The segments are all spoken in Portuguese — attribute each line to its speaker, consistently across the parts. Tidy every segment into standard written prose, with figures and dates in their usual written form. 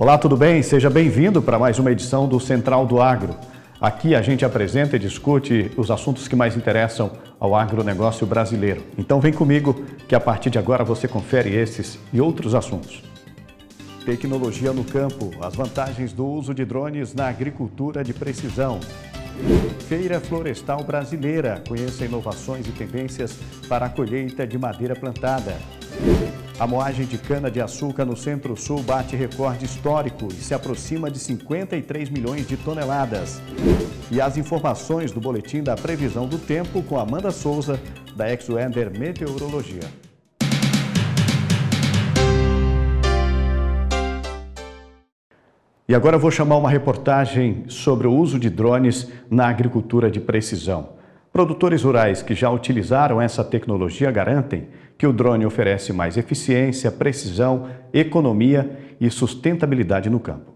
Speaker 1: Olá, tudo bem? Seja bem-vindo para mais uma edição do Central do Agro. Aqui a gente apresenta e discute os assuntos que mais interessam ao agronegócio brasileiro. Então vem comigo que a partir de agora você confere esses e outros assuntos. Tecnologia no campo, as vantagens do uso de drones na agricultura de precisão. Feira Florestal Brasileira, conheça inovações e tendências para a colheita de madeira plantada. A moagem de cana-de-açúcar no Centro-Sul bate recorde histórico e se aproxima de 53 milhões de toneladas. E as informações do boletim da previsão do tempo com Amanda Souza, da Exuender Meteorologia. E agora eu vou chamar uma reportagem sobre o uso de drones na agricultura de precisão. Produtores rurais que já utilizaram essa tecnologia garantem que o drone oferece mais eficiência, precisão, economia e sustentabilidade no campo.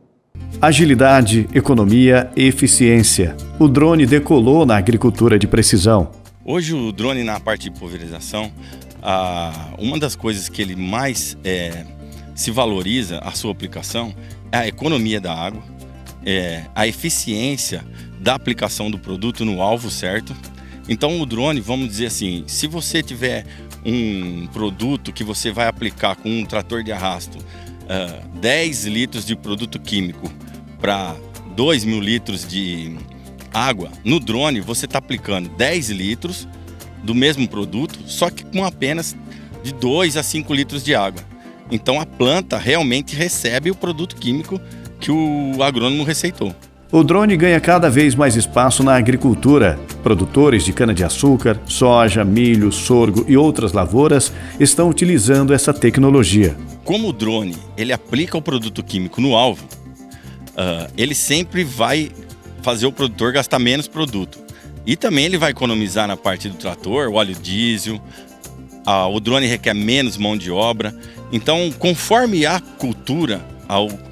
Speaker 1: Agilidade, economia e eficiência. O drone decolou na agricultura de precisão.
Speaker 2: Hoje o drone na parte de pulverização, uma das coisas que ele mais se valoriza a sua aplicação é a economia da água, a eficiência da aplicação do produto no alvo certo. Então o drone, vamos dizer assim, se você tiver um produto que você vai aplicar com um trator de arrasto 10 litros de produto químico para 2.000 litros de água, no drone você está aplicando 10 litros do mesmo produto, só que com apenas de 2 a 5 litros de água. Então a planta realmente recebe o produto químico que o agrônomo receitou.
Speaker 1: O drone ganha cada vez mais espaço na agricultura. Produtores de cana-de-açúcar, soja, milho, sorgo e outras lavouras estão utilizando essa tecnologia.
Speaker 2: Como o drone ele aplica o produto químico no alvo, ele sempre vai fazer o produtor gastar menos produto. E também ele vai economizar na parte do trator, o óleo diesel, o drone requer menos mão de obra. Então, conforme a cultura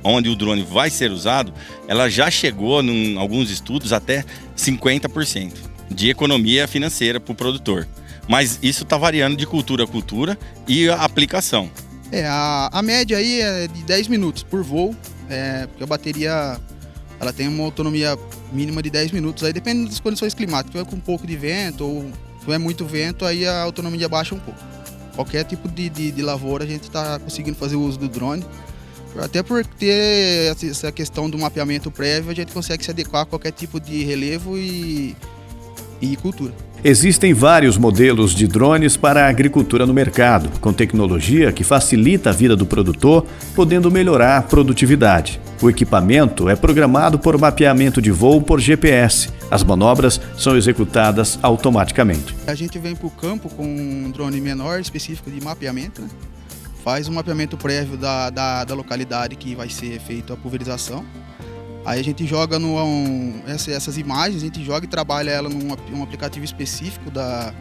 Speaker 2: onde o drone vai ser usado, ela já chegou, em alguns estudos, até 50% de economia financeira para o produtor. Mas isso está variando de cultura a cultura e a aplicação.
Speaker 3: A média aí é de 10 minutos por voo, porque a bateria ela tem uma autonomia mínima de 10 minutos, aí depende das condições climáticas. Se é com um pouco de vento ou se é muito vento, aí a autonomia baixa um pouco. Qualquer tipo de lavoura a gente está conseguindo fazer o uso do drone. Até por ter essa questão do mapeamento prévio, a gente consegue se adequar a qualquer tipo de relevo e cultura.
Speaker 1: Existem vários modelos de drones para a agricultura no mercado, com tecnologia que facilita a vida do produtor, podendo melhorar a produtividade. O equipamento é programado por mapeamento de voo por GPS. As manobras são executadas automaticamente.
Speaker 3: A gente vem para o campo com um drone menor, específico de mapeamento, né? Faz um mapeamento prévio da localidade que vai ser feita a pulverização. Aí a gente joga essas imagens, a gente joga e trabalha ela num aplicativo específico da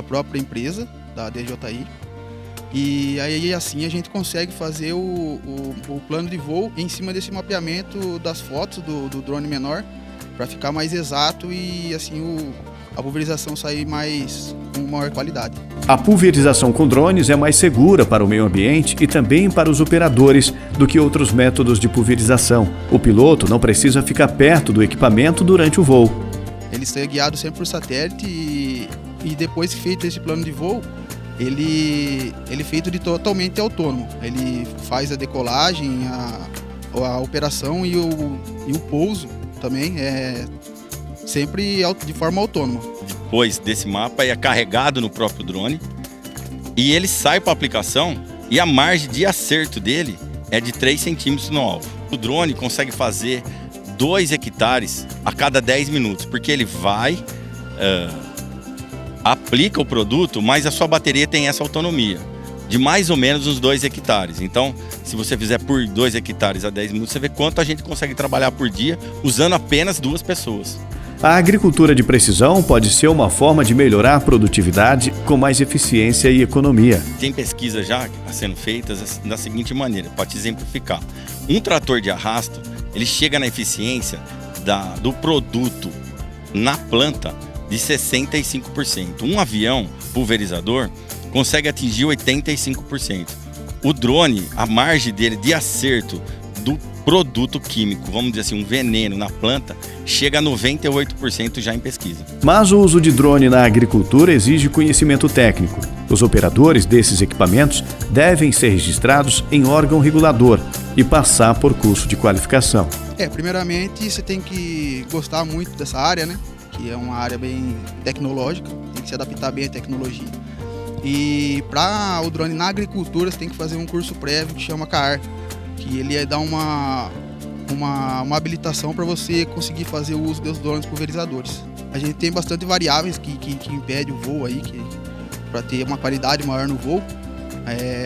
Speaker 3: própria empresa, da DJI. E aí assim a gente consegue fazer o plano de voo em cima desse mapeamento das fotos do drone menor, para ficar mais exato e assim a pulverização sair com maior qualidade.
Speaker 1: A pulverização com drones é mais segura para o meio ambiente e também para os operadores do que outros métodos de pulverização. O piloto não precisa ficar perto do equipamento durante o voo.
Speaker 3: Ele é guiado sempre por satélite e depois que feito esse plano de voo, ele é feito de totalmente autônomo. Ele faz a decolagem, a operação e o pouso também sempre de forma autônoma.
Speaker 2: Depois desse mapa é carregado no próprio drone e ele sai para a aplicação e a margem de acerto dele é de 3 centímetros no alvo. O drone consegue fazer 2 hectares a cada 10 minutos, porque ele vai, aplica o produto, mas a sua bateria tem essa autonomia de mais ou menos uns 2 hectares. Então, se você fizer por 2 hectares a 10 minutos, você vê quanto a gente consegue trabalhar por dia usando apenas 2 pessoas.
Speaker 1: A agricultura de precisão pode ser uma forma de melhorar a produtividade com mais eficiência e economia.
Speaker 2: Tem pesquisas já sendo feitas da seguinte maneira, para te exemplificar. Um trator de arrasto, ele chega na eficiência do produto na planta de 65%. Um avião pulverizador consegue atingir 85%. O drone, a margem dele de acerto do produto químico, vamos dizer assim, um veneno na planta, chega a 98% já em pesquisa.
Speaker 1: Mas o uso de drone na agricultura exige conhecimento técnico. Os operadores desses equipamentos devem ser registrados em órgão regulador e passar por curso de qualificação.
Speaker 3: Primeiramente você tem que gostar muito dessa área, né? Que é uma área bem tecnológica, tem que se adaptar bem à tecnologia. E para o drone na agricultura você tem que fazer um curso prévio que chama CAAR, que ele dá uma habilitação para você conseguir fazer o uso dos drones pulverizadores. A gente tem bastante variáveis que impedem o voo aí, para ter uma qualidade maior no voo.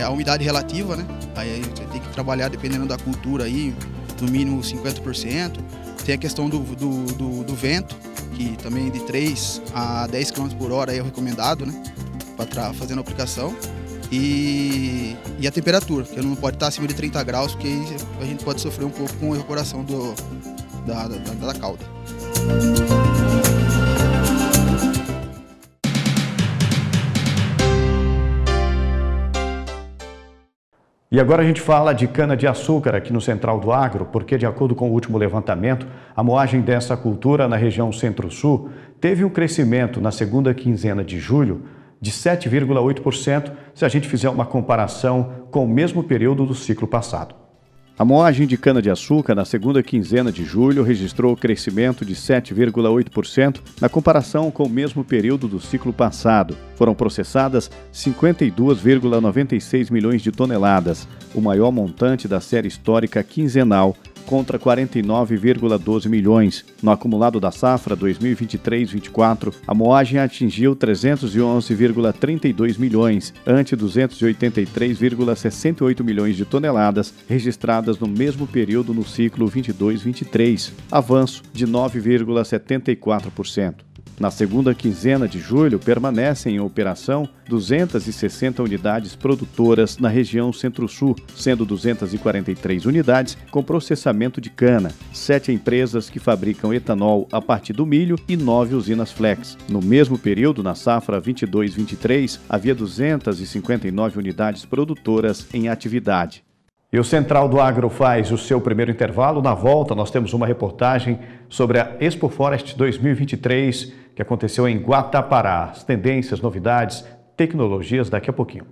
Speaker 3: A umidade relativa, né? Aí você tem que trabalhar dependendo da cultura aí, no mínimo 50%. Tem a questão do vento, que também de 3 a 10 km por hora é o recomendado, né? Para fazer a aplicação. E a temperatura, que não pode estar acima de 30 graus, porque aí a gente pode sofrer um pouco com a evaporação da cauda.
Speaker 1: E agora a gente fala de cana-de-açúcar aqui no Central do Agro, porque de acordo com o último levantamento, a moagem dessa cultura na região Centro-Sul teve um crescimento na segunda quinzena de julho de 7,8% se a gente fizer uma comparação com o mesmo período do ciclo passado. A moagem de cana-de-açúcar na segunda quinzena de julho registrou crescimento de 7,8% na comparação com o mesmo período do ciclo passado. Foram processadas 52,96 milhões de toneladas, o maior montante da série histórica quinzenal, contra 49,12 milhões. No acumulado da safra 2023-24, a moagem atingiu 311,32 milhões, ante 283,68 milhões de toneladas registradas no mesmo período no ciclo 22-23, avanço de 9,74%. Na segunda quinzena de julho, permanecem em operação 260 unidades produtoras na região Centro-Sul, sendo 243 unidades com processamento de cana, 7 empresas que fabricam etanol a partir do milho e 9 usinas flex. No mesmo período, na safra 22-23, havia 259 unidades produtoras em atividade. E o Central do Agro faz o seu primeiro intervalo. Na volta, nós temos uma reportagem sobre a Expo Forest 2023, que aconteceu em Guatapará. As tendências, novidades, tecnologias, daqui a pouquinho.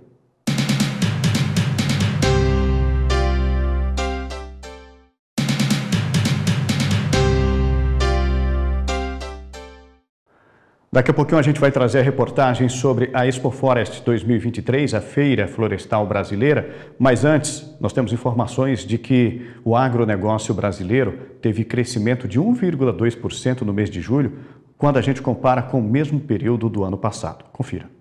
Speaker 1: Daqui a pouquinho a gente vai trazer a reportagem sobre a Expo Forest 2023, a Feira Florestal Brasileira. Mas antes, nós temos informações de que o agronegócio brasileiro teve crescimento de 1,2% no mês de julho, quando a gente compara com o mesmo período do ano passado. Confira.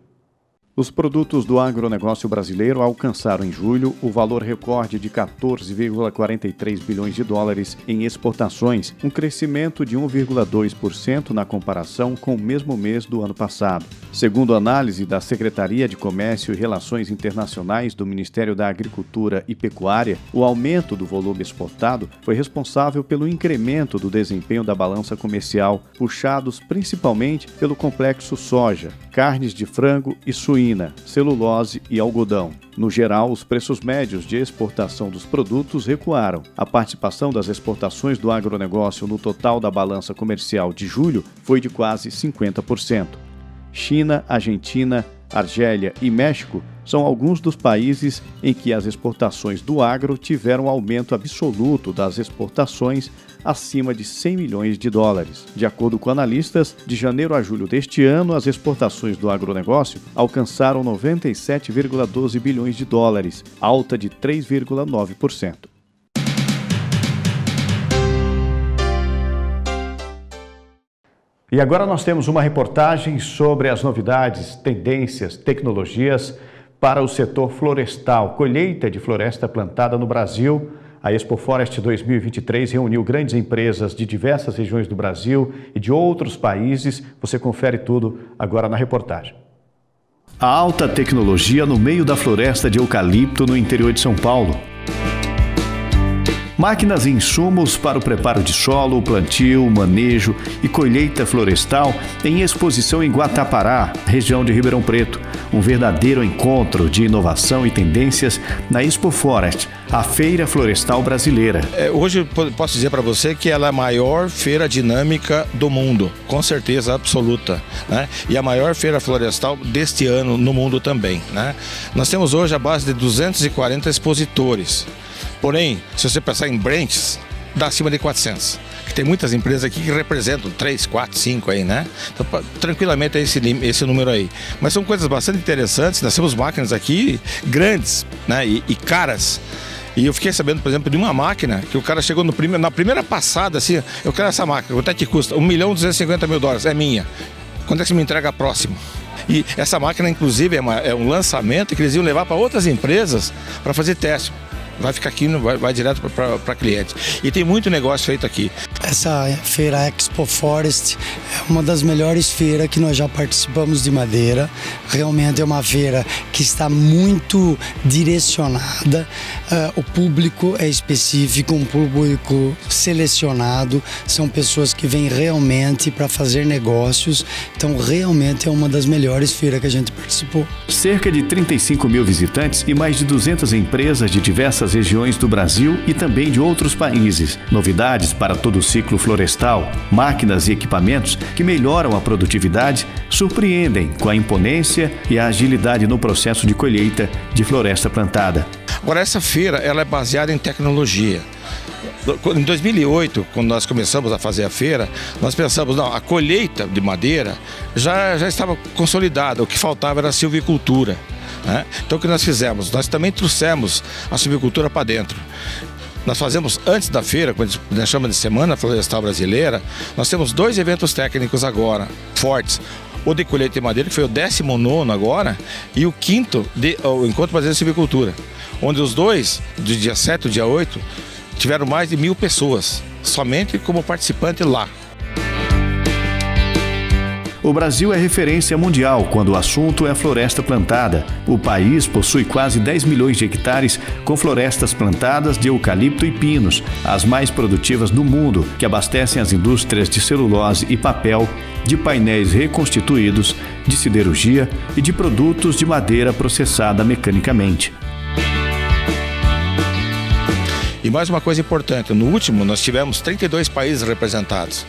Speaker 1: Os produtos do agronegócio brasileiro alcançaram em julho o valor recorde de 14,43 bilhões de dólares em exportações, um crescimento de 1,2% na comparação com o mesmo mês do ano passado. Segundo a análise da Secretaria de Comércio e Relações Internacionais do Ministério da Agricultura e Pecuária, o aumento do volume exportado foi responsável pelo incremento do desempenho da balança comercial, puxados principalmente pelo complexo soja, carnes de frango e suína, celulose e algodão. No geral, os preços médios de exportação dos produtos recuaram. A participação das exportações do agronegócio no total da balança comercial de julho foi de quase 50%. China, Argentina, Argélia e México são alguns dos países em que as exportações do agro tiveram aumento absoluto das exportações acima de 100 milhões de dólares. De acordo com analistas, de janeiro a julho deste ano, as exportações do agronegócio alcançaram 97,12 bilhões de dólares, alta de 3,9%. E agora nós temos uma reportagem sobre as novidades, tendências, tecnologias para o setor florestal, colheita de floresta plantada no Brasil. A Expo Forest 2023 reuniu grandes empresas de diversas regiões do Brasil e de outros países. Você confere tudo agora na reportagem. A alta tecnologia no meio da floresta de eucalipto no interior de São Paulo. Máquinas e insumos para o preparo de solo, plantio, manejo e colheita florestal em exposição em Guatapará, região de Ribeirão Preto. Um verdadeiro encontro de inovação e tendências na Expoforest, a Feira Florestal Brasileira.
Speaker 4: Hoje eu posso dizer para você que ela é a maior feira dinâmica do mundo, com certeza absoluta, né? E a maior feira florestal deste ano no mundo também, né? Nós temos hoje a base de 240 expositores. Porém, se você pensar em branches, dá acima de 400. Tem muitas empresas aqui que representam 3, 4, 5 aí, né? Então, tranquilamente é esse número aí. Mas são coisas bastante interessantes. Nós temos máquinas aqui grandes, né? E caras. E eu fiquei sabendo, por exemplo, de uma máquina que o cara chegou na primeira passada, assim, eu quero essa máquina, quanto é que custa? $1.250.000, é minha. Quando é que você me entrega a próxima? E essa máquina, inclusive, é um lançamento que eles iam levar para outras empresas para fazer teste. Vai ficar aqui, vai direto para cliente. E tem muito negócio feito aqui.
Speaker 5: Essa feira Expoforest é uma das melhores feiras que nós já participamos de madeira. Realmente é uma feira que está muito direcionada. O público é específico, um público selecionado. São pessoas que vêm realmente para fazer negócios. Então, realmente é uma das melhores feiras que a gente participou.
Speaker 1: Cerca de 35 mil visitantes e mais de 200 empresas de diversas regiões do Brasil e também de outros países. Novidades para todo o ciclo florestal, máquinas e equipamentos que melhoram a produtividade, surpreendem com a imponência e a agilidade no processo de colheita de floresta plantada.
Speaker 4: Agora, essa feira ela é baseada em tecnologia. Em 2008, quando nós começamos a fazer a feira, nós pensamos, não, a colheita de madeira já estava consolidada, o que faltava era a silvicultura, né? Então o que nós fizemos? Nós também trouxemos a silvicultura para dentro. Nós fazemos antes da feira, quando nós chamamos de Semana Florestal Brasileira, nós temos 2 eventos técnicos agora, fortes. O de colheita de madeira, que foi o 19º agora, e o 5º, o Encontro Brasileiro de Silvicultura, onde os dois, do dia 7 e dia 8, tiveram mais de 1.000 pessoas, somente como participante lá.
Speaker 1: O Brasil é referência mundial quando o assunto é floresta plantada. O país possui quase 10 milhões de hectares com florestas plantadas de eucalipto e pinos, as mais produtivas do mundo, que abastecem as indústrias de celulose e papel, de painéis reconstituídos, de siderurgia e de produtos de madeira processada mecanicamente.
Speaker 4: E mais uma coisa importante, no último nós tivemos 32 países representados.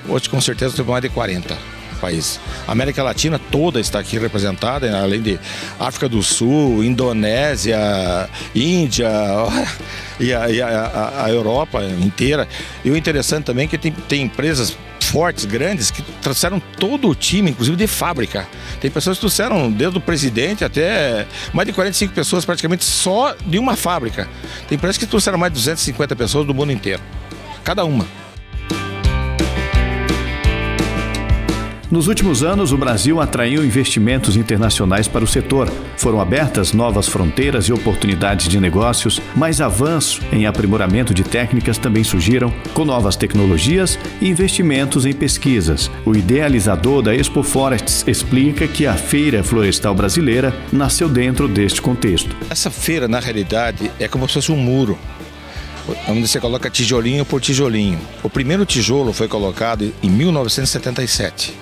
Speaker 4: Hoje com certeza temos mais de 40 países. A América Latina toda está aqui representada, além de África do Sul, Indonésia, Índia e a Europa inteira. E o interessante também é que tem empresas fortes, grandes, que trouxeram todo o time, inclusive de fábrica. Tem pessoas que trouxeram, desde o presidente até mais de 45 pessoas praticamente só de uma fábrica. Tem empresas que trouxeram mais de 250 pessoas do mundo inteiro, cada uma.
Speaker 1: Nos últimos anos, o Brasil atraiu investimentos internacionais para o setor. Foram abertas novas fronteiras e oportunidades de negócios, mais avanço em aprimoramento de técnicas também surgiram, com novas tecnologias e investimentos em pesquisas. O idealizador da Expoforest explica que a Feira Florestal Brasileira nasceu dentro deste contexto.
Speaker 4: Essa feira, na realidade, é como se fosse um muro, onde você coloca tijolinho por tijolinho. O primeiro tijolo foi colocado em 1977.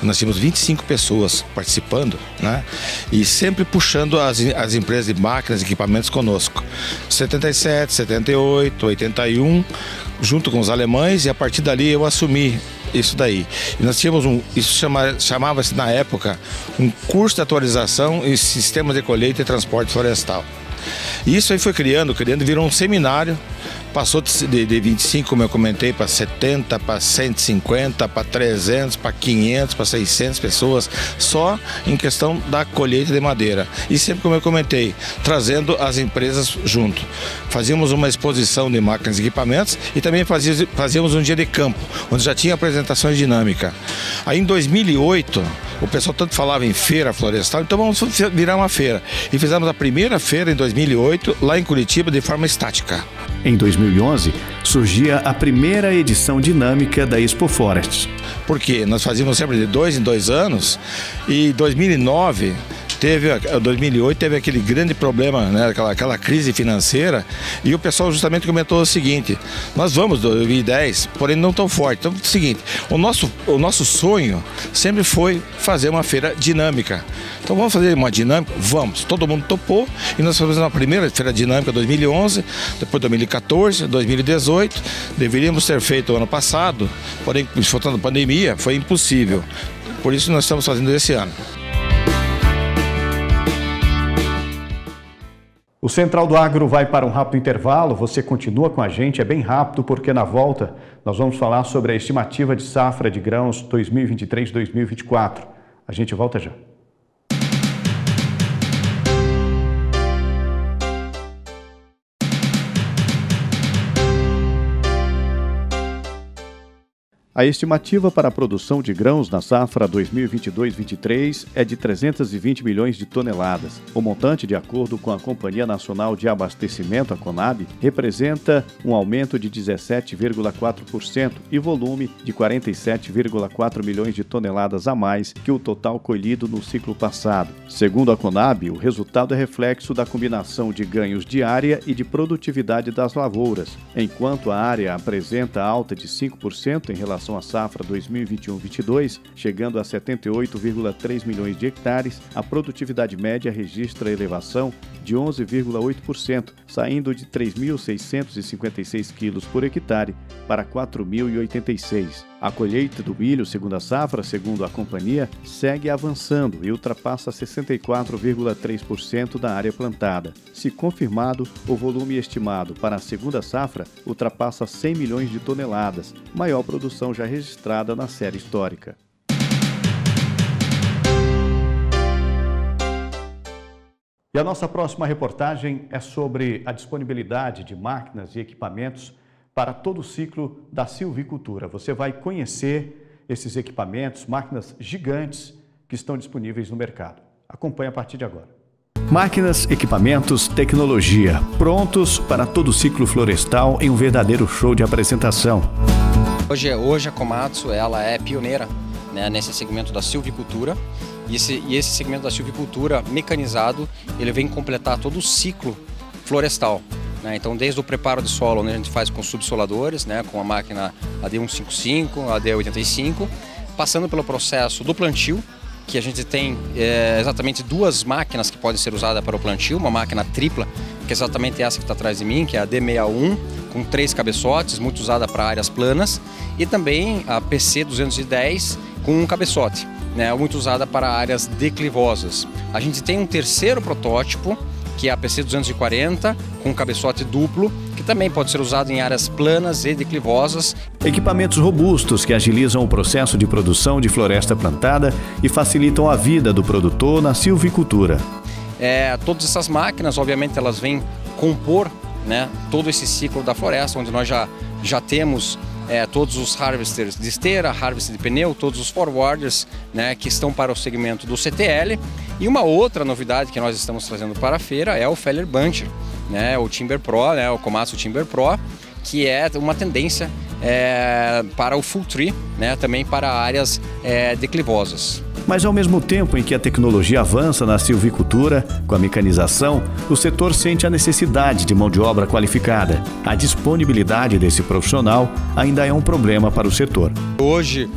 Speaker 4: Nós tínhamos 25 pessoas participando, né? E sempre puxando as empresas de máquinas e equipamentos conosco. 77, 78, 81, junto com os alemães, e a partir dali eu assumi isso daí. E nós tínhamos chamava-se na época um curso de atualização em sistemas de colheita e transporte florestal. E isso aí foi criando, virou um seminário. Passou de 25, como eu comentei, para 70, para 150, para 300, para 500, para 600 pessoas, só em questão da colheita de madeira. E sempre, como eu comentei, trazendo as empresas junto. Fazíamos uma exposição de máquinas e equipamentos e também fazíamos um dia de campo, onde já tinha apresentações dinâmicas. Aí em 2008, o pessoal tanto falava em feira florestal, então vamos virar uma feira. E fizemos a primeira feira em 2008, lá em Curitiba, de forma estática.
Speaker 1: Em 2011, surgia a primeira edição dinâmica da Expoforest.
Speaker 4: Porque nós fazíamos sempre de 2 em 2 anos, e em 2009 Teve, em 2008, teve aquele grande problema, né, aquela crise financeira, e o pessoal justamente comentou o seguinte: nós vamos 2010, porém não tão forte. Então é o seguinte, o nosso sonho sempre foi fazer uma feira dinâmica. Então vamos fazer uma dinâmica? Vamos. Todo mundo topou e nós fizemos a primeira feira dinâmica em 2011, depois 2014, 2018. Deveríamos ter feito ano passado, porém, faltando pandemia, foi impossível. Por isso nós estamos fazendo esse ano.
Speaker 1: O Central do Agro vai para um rápido intervalo. Você continua com a gente, é bem rápido, porque na volta nós vamos falar sobre a estimativa de safra de grãos 2023-2024. A gente volta já. A estimativa para a produção de grãos na safra 2022-23 é de 320 milhões de toneladas. O montante, de acordo com a Companhia Nacional de Abastecimento, a CONAB, representa um aumento de 17,4% e volume de 47,4 milhões de toneladas a mais que o total colhido no ciclo passado. Segundo a CONAB, o resultado é reflexo da combinação de ganhos de área e de produtividade das lavouras. Enquanto a área apresenta alta de 5% em relação à safra 2021-22, chegando a 78,3 milhões de hectares, a produtividade média registra elevação de 11,8%, saindo de 3.656 quilos por hectare para 4.086. A colheita do milho segunda safra, segundo a companhia, segue avançando e ultrapassa 64,3% da área plantada. Se confirmado, o volume estimado para a segunda safra ultrapassa 100 milhões de toneladas, maior produção já registrada na série histórica. E a nossa próxima reportagem é sobre a disponibilidade de máquinas e equipamentos para todo o ciclo da silvicultura. Você vai conhecer esses equipamentos, máquinas gigantes que estão disponíveis no mercado. Acompanhe a partir de agora. Máquinas, equipamentos, tecnologia, prontos para todo o ciclo florestal em um verdadeiro show de apresentação.
Speaker 6: Hoje a Komatsu ela é pioneira, né, nesse segmento da silvicultura. E esse segmento da silvicultura mecanizado, ele vem completar todo o ciclo florestal. Então, desde o preparo de solo, onde a gente faz com subsoladores, né, com a máquina AD155, AD85, passando pelo processo do plantio, que a gente tem exatamente duas máquinas que podem ser usadas para o plantio, uma máquina tripla, que é exatamente essa que está atrás de mim, que é a AD61, com 3 cabeçotes, muito usada para áreas planas, e também a PC210 com um cabeçote, né, muito usada para áreas declivosas. A gente tem um terceiro protótipo, que é a PC240, com cabeçote duplo, que também pode ser usado em áreas planas e declivosas.
Speaker 1: Equipamentos robustos que agilizam o processo de produção de floresta plantada e facilitam a vida do produtor na silvicultura.
Speaker 6: Todas essas máquinas, obviamente, elas vêm compor, né, todo esse ciclo da floresta, onde nós já temos todos os harvesters de esteira, harvester de pneu, todos os forwarders, né, que estão para o segmento do CTL. E uma outra novidade que nós estamos trazendo para a feira é o Feller Buncher, né, o Timber Pro, né, o Komatsu Timber Pro, que é uma tendência para o full tree, né, também para áreas declivosas.
Speaker 1: Mas ao mesmo tempo em que a tecnologia avança na silvicultura, com a mecanização, o setor sente a necessidade de mão de obra qualificada. A disponibilidade desse profissional ainda é um problema para o setor.
Speaker 6: Hoje,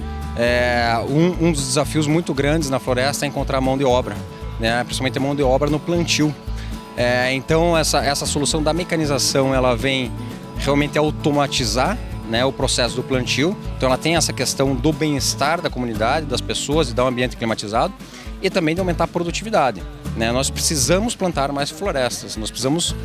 Speaker 6: um dos desafios muito grandes na floresta é encontrar mão de obra, né, principalmente a mão de obra no plantio. Então, essa solução da mecanização, ela vem realmente automatizar, né, o processo do plantio. Então ela tem essa questão do bem-estar da comunidade, das pessoas e do ambiente climatizado, e também de aumentar a produtividade, né? Nós precisamos plantar mais florestas, nós precisamos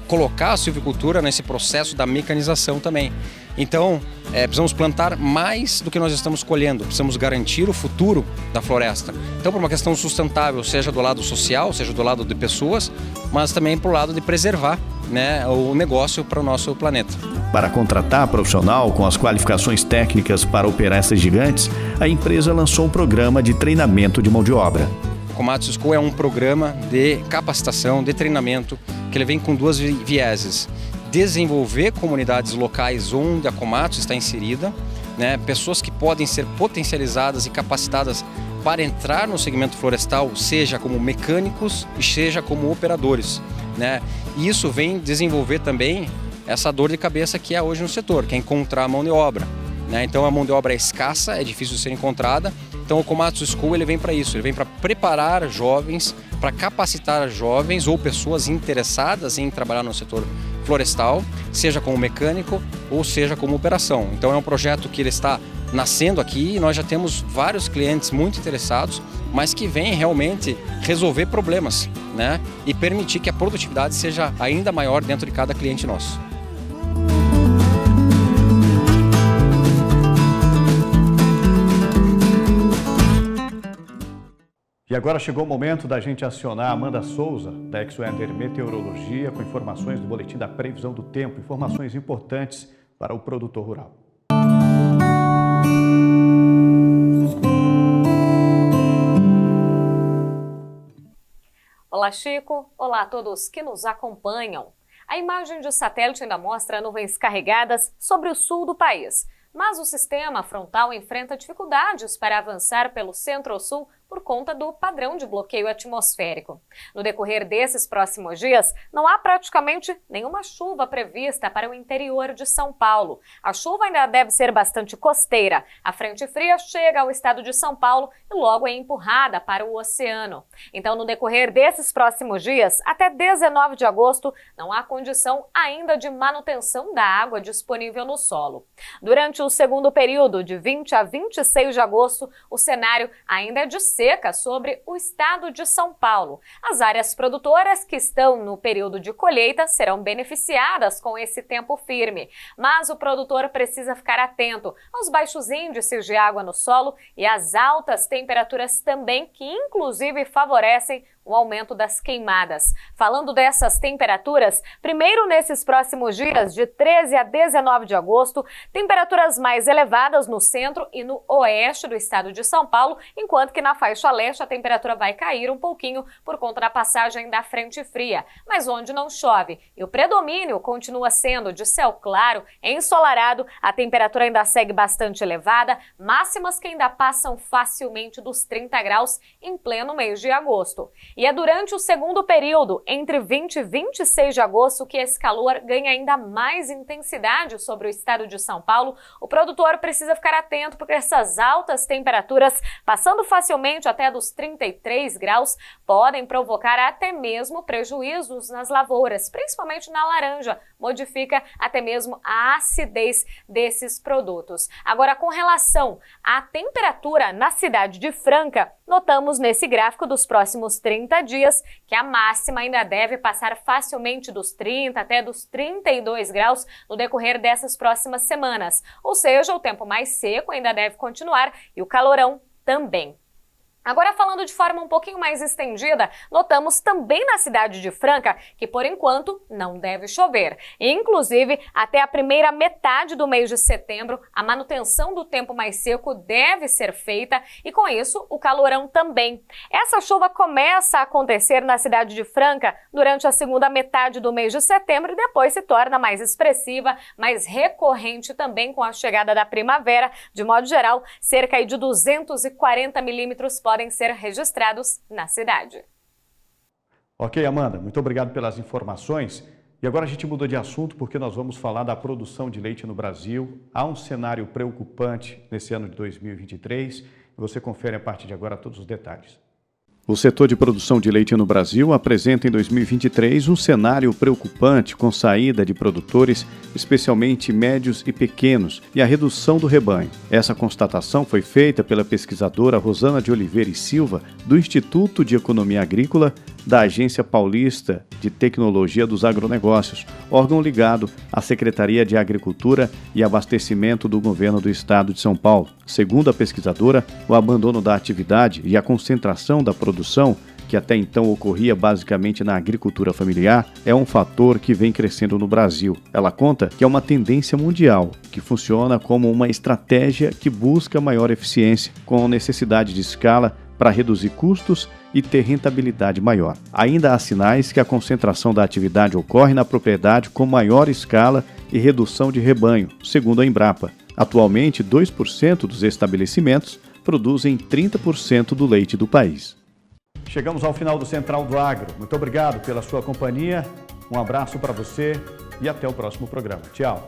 Speaker 6: colocar a silvicultura nesse processo da mecanização também. Então precisamos plantar mais do que nós estamos colhendo, precisamos garantir o futuro da floresta. Então, por uma questão sustentável, seja do lado social, seja do lado de pessoas, mas também para o lado de preservar, né, o negócio para o nosso planeta.
Speaker 1: Para contratar profissional com as qualificações técnicas para operar essas gigantes, a empresa lançou um programa de treinamento de mão de obra.
Speaker 6: O Komatsu School é um programa de capacitação, de treinamento, que ele vem com duas vieses. Desenvolver comunidades locais onde a Komatsu está inserida, né, pessoas que podem ser potencializadas e capacitadas para entrar no segmento florestal, seja como mecânicos e seja como operadores, né? E isso vem desenvolver também essa dor de cabeça que é hoje no setor, que é encontrar a mão de obra, né? Então a mão de obra é escassa, é difícil de ser encontrada. Então o Komatsu School ele vem para isso, ele vem para preparar jovens, para capacitar jovens ou pessoas interessadas em trabalhar no setor florestal, seja como mecânico ou seja como operação. Então é um projeto que ele está nascendo aqui e nós já temos vários clientes muito interessados, mas que vêm realmente resolver problemas, né? E permitir que a produtividade seja ainda maior dentro de cada cliente nosso.
Speaker 1: E agora chegou o momento da gente acionar a Amanda Souza, da X-Weather Meteorologia, com informações do boletim da previsão do tempo, informações importantes para o produtor rural.
Speaker 7: Olá, Chico. Olá a todos que nos acompanham. A imagem de satélite ainda mostra nuvens carregadas sobre o sul do país, mas o sistema frontal enfrenta dificuldades para avançar pelo centro-sul por conta do padrão de bloqueio atmosférico. No decorrer desses próximos dias, não há praticamente nenhuma chuva prevista para o interior de São Paulo. A chuva ainda deve ser bastante costeira. A frente fria chega ao estado de São Paulo e logo é empurrada para o oceano. Então, no decorrer desses próximos dias, até 19 de agosto, não há condição ainda de manutenção da água disponível no solo. Durante o segundo período, de 20 a 26 de agosto, o cenário ainda é de seca sobre o estado de São Paulo. As áreas produtoras que estão no período de colheita serão beneficiadas com esse tempo firme, mas o produtor precisa ficar atento aos baixos índices de água no solo e às altas temperaturas também, que inclusive favorecem o aumento das queimadas. Falando dessas temperaturas, primeiro nesses próximos dias, de 13 a 19 de agosto, temperaturas mais elevadas no centro e no oeste do estado de São Paulo, enquanto que na faixa leste a temperatura vai cair um pouquinho por conta da passagem da frente fria, mas onde não chove. E o predomínio continua sendo de céu claro, ensolarado, a temperatura ainda segue bastante elevada, máximas que ainda passam facilmente dos 30 graus em pleno mês de agosto. E é durante o segundo período, entre 20 e 26 de agosto, que esse calor ganha ainda mais intensidade sobre o estado de São Paulo. O produtor precisa ficar atento porque essas altas temperaturas, passando facilmente até dos 33 graus, podem provocar até mesmo prejuízos nas lavouras, principalmente na laranja. Modifica até mesmo a acidez desses produtos. Agora, com relação à temperatura na cidade de Franca, notamos nesse gráfico dos próximos 30 dias que a máxima ainda deve passar facilmente dos 30 até dos 32 graus no decorrer dessas próximas semanas. Ou seja, o tempo mais seco ainda deve continuar e o calorão também. Agora, falando de forma um pouquinho mais estendida, notamos também na cidade de Franca que, por enquanto, não deve chover. Inclusive, até a primeira metade do mês de setembro, a manutenção do tempo mais seco deve ser feita e, com isso, o calorão também. Essa chuva começa a acontecer na cidade de Franca durante a segunda metade do mês de setembro e depois se torna mais expressiva, mais recorrente também com a chegada da primavera. De modo geral, cerca de 240 milímetros podem ser registrados na cidade.
Speaker 1: Ok, Amanda, muito obrigado pelas informações. E agora a gente mudou de assunto porque nós vamos falar da produção de leite no Brasil. Há um cenário preocupante nesse ano de 2023 e você confere a partir de agora todos os detalhes. O setor de produção de leite no Brasil apresenta em 2023 um cenário preocupante com saída de produtores, especialmente médios e pequenos, e a redução do rebanho. Essa constatação foi feita pela pesquisadora Rosana de Oliveira e Silva, do Instituto de Economia Agrícola da Agência Paulista de Tecnologia dos Agronegócios, órgão ligado à Secretaria de Agricultura e Abastecimento do Governo do Estado de São Paulo. Segundo a pesquisadora, o abandono da atividade e a concentração da produção, que até então ocorria basicamente na agricultura familiar, é um fator que vem crescendo no Brasil. Ela conta que é uma tendência mundial, que funciona como uma estratégia que busca maior eficiência, com necessidade de escala para reduzir custos e ter rentabilidade maior. Ainda há sinais que a concentração da atividade ocorre na propriedade com maior escala e redução de rebanho, segundo a Embrapa. Atualmente, 2% dos estabelecimentos produzem 30% do leite do país. Chegamos ao final do Central do Agro. Muito obrigado pela sua companhia, um abraço para você e até o próximo programa. Tchau!